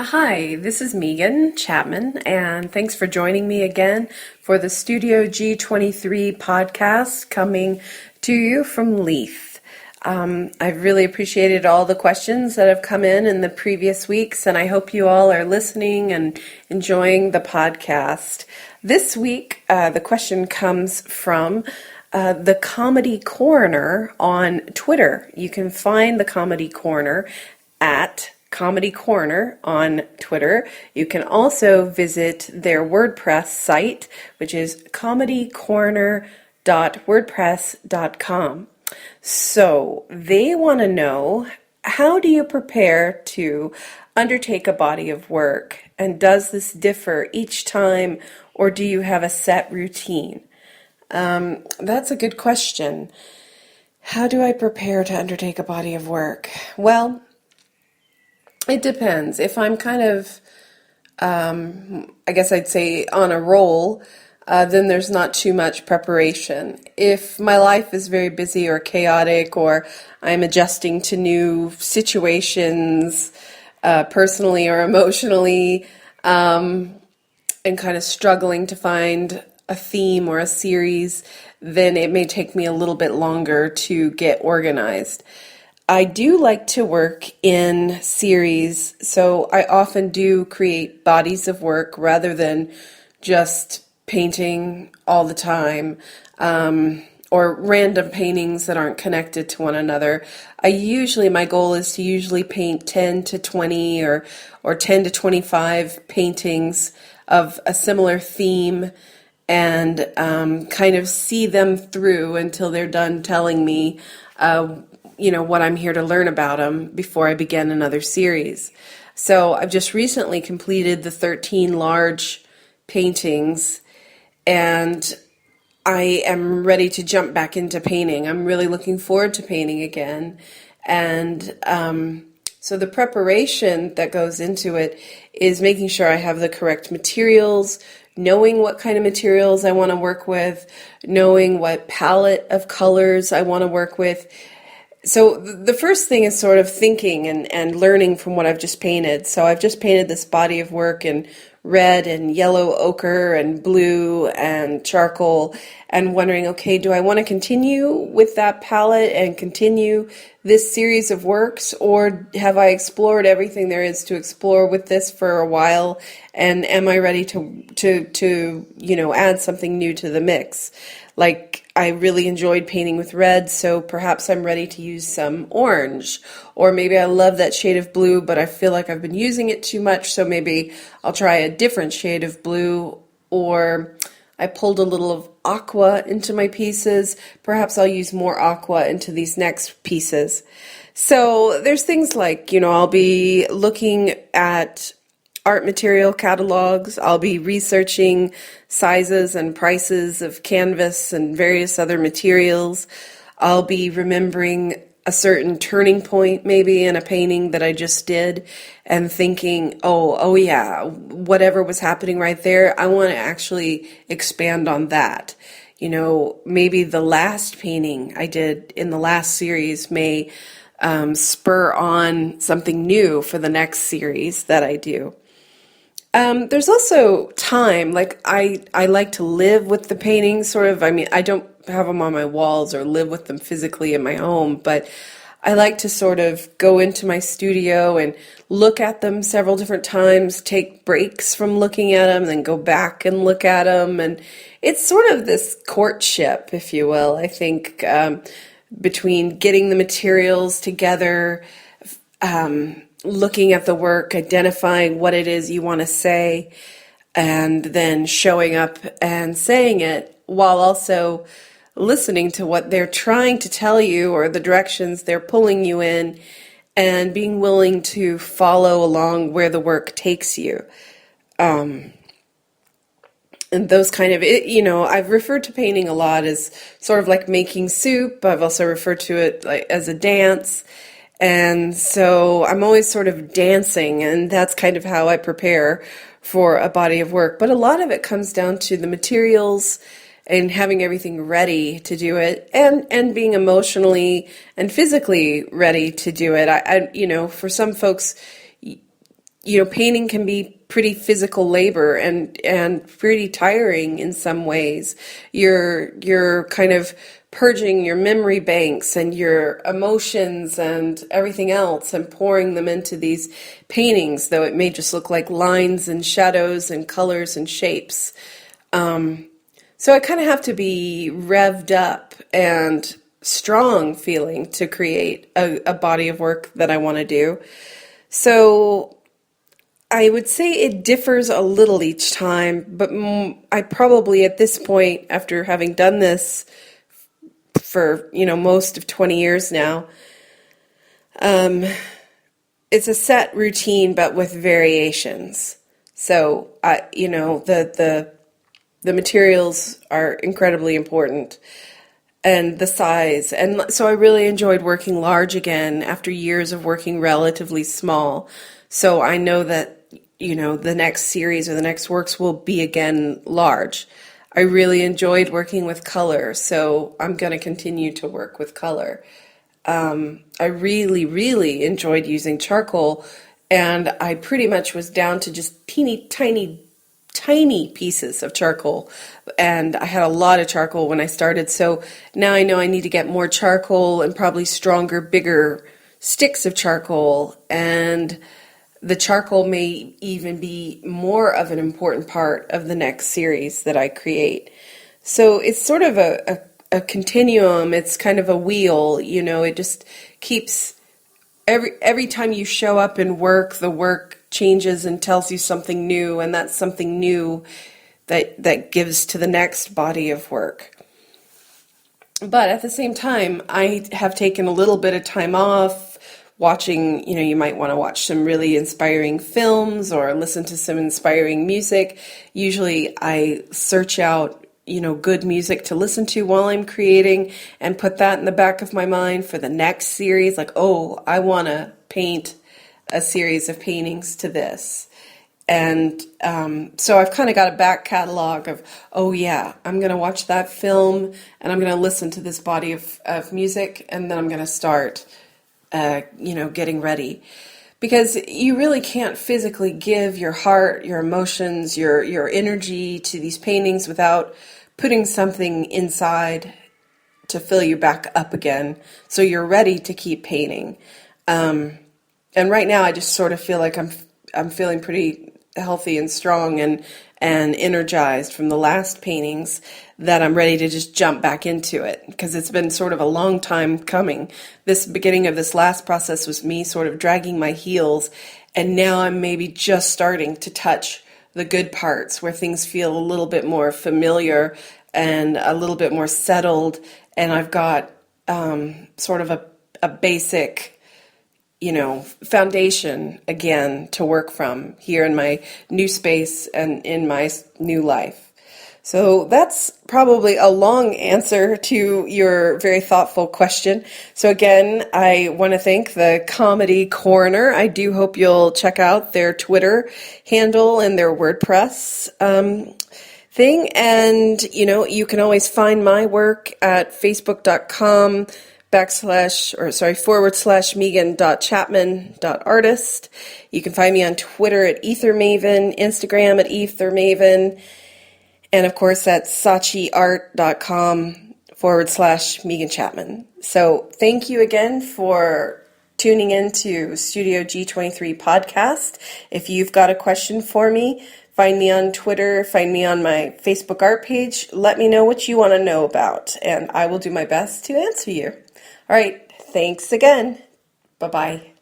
Hi, this is Megan Chapman, and thanks for joining me again for the Studio G23 podcast coming to you from Leith. I've really appreciated all the questions that have come in the previous weeks, and I hope you all are listening and enjoying the podcast. This week, the question comes from the Comedy Corner on Twitter. You can find the Comedy Corner at Comedy Corner on Twitter. You can also visit their WordPress site, which is comedycorner.wordpress.com. So they want to know, how do you prepare to undertake a body of work? And does this differ each time, or do you have a set routine? That's a good question. How do I prepare to undertake a body of work? Well, it depends. If I'm kind of, I guess I'd say on a roll, then there's not too much preparation. If my life is very busy or chaotic, or I'm adjusting to new situations, personally or emotionally, and kind of struggling to find a theme or a series, then it may take me a little bit longer to get organized. I do like to work in series, so I often do create bodies of work rather than just painting all the time, or random paintings that aren't connected to one another. My goal is to usually paint 10 to 20 or 10 to 25 paintings of a similar theme, and kind of see them through until they're done telling me what I'm here to learn about them before I begin another series. So I've just recently completed the 13 large paintings, and I am ready to jump back into painting. I'm really looking forward to painting again. And so the preparation that goes into it is making sure I have the correct materials, knowing what kind of materials I want to work with, knowing what palette of colors I want to work with. So the first thing is sort of thinking and learning from what I've just painted. So I've just painted this body of work in red and yellow ochre and blue and charcoal, and wondering, okay, do I want to continue with that palette and continue this series of works, or have I explored everything there is to explore with this for a while, and am I ready to add something new to the mix? Like, I really enjoyed painting with red, so perhaps I'm ready to use some orange. Or maybe I love that shade of blue, but I feel like I've been using it too much, so maybe I'll try a different shade of blue. Or I pulled a little of aqua into my pieces. Perhaps I'll use more aqua into these next pieces. So there's things like, I'll be looking at art material catalogs. I'll be researching sizes and prices of canvas and various other materials. I'll be remembering a certain turning point maybe in a painting that I just did, and thinking, oh yeah, whatever was happening right there, I want to actually expand on that. Maybe the last painting I did in the last series may spur on something new for the next series that I do. There's also time. Like, I like to live with the paintings, sort of. I mean, I don't have them on my walls or live with them physically in my home, but I like to sort of go into my studio and look at them several different times, take breaks from looking at them, then go back and look at them. And it's sort of this courtship, if you will, I think, between getting the materials together, looking at the work, identifying what it is you want to say, and then showing up and saying it, while also listening to what they're trying to tell you or the directions they're pulling you in, and being willing to follow along where the work takes you. And those kind of, I've referred to painting a lot as sort of like making soup. I've also referred to it like as a dance. And so I'm always sort of dancing, and that's kind of how I prepare for a body of work. But a lot of it comes down to the materials and having everything ready to do it, and being emotionally and physically ready to do it. For some folks, painting can be pretty physical labor and pretty tiring in some ways. You're kind of purging your memory banks and your emotions and everything else and pouring them into these paintings, though it may just look like lines and shadows and colors and shapes. So I kind of have to be revved up and strong feeling to create a body of work that I want to do. So I would say it differs a little each time, but I probably at this point, after having done this for, most of 20 years now, it's a set routine, but with variations. So, the materials are incredibly important, and the size. And so I really enjoyed working large again after years of working relatively small. So I know that, the next series or the next works will be again large. I really enjoyed working with color, so I'm going to continue to work with color. I really, really enjoyed using charcoal, and I pretty much was down to just teeny tiny pieces of charcoal, and I had a lot of charcoal when I started, so now I know I need to get more charcoal and probably stronger, bigger sticks of charcoal, and the charcoal may even be more of an important part of the next series that I create. So it's sort of a continuum. It's kind of a wheel, it just keeps, every time you show up and work, the work changes and tells you something new, and that's something new that gives to the next body of work. But at the same time, I have taken a little bit of time off watching, you might want to watch some really inspiring films or listen to some inspiring music. Usually I search out, good music to listen to while I'm creating and put that in the back of my mind for the next series. Like, oh, I want to paint a series of paintings to this. And so I've kind of got a back catalog of, oh yeah, I'm going to watch that film and I'm going to listen to this body of music, and then I'm going to start getting ready, because you really can't physically give your heart, your emotions, your energy to these paintings without putting something inside to fill you back up again, so you're ready to keep painting. And right now, I just sort of feel like I'm feeling pretty healthy and strong and energized from the last paintings, that I'm ready to just jump back into it, because it's been sort of a long time coming. This beginning of this last process was me sort of dragging my heels, and now I'm maybe just starting to touch the good parts where things feel a little bit more familiar and a little bit more settled, and I've got sort of a basic foundation again to work from here in my new space and in my new life. So that's probably a long answer to your very thoughtful question. So again, I want to thank the Comedy Corner. I do hope you'll check out their Twitter handle and their WordPress thing. And, you can always find my work at facebook.com /Megan.Chapman.artist. You can find me on Twitter at EtherMaven, Instagram at EtherMaven, and of course at sachiart.com /Megan Chapman. So thank you again for tuning in to Studio G23 podcast. If you've got a question for me, find me on Twitter, find me on my Facebook art page. Let me know what you want to know about, and I will do my best to answer you. All right, thanks again. Bye-bye.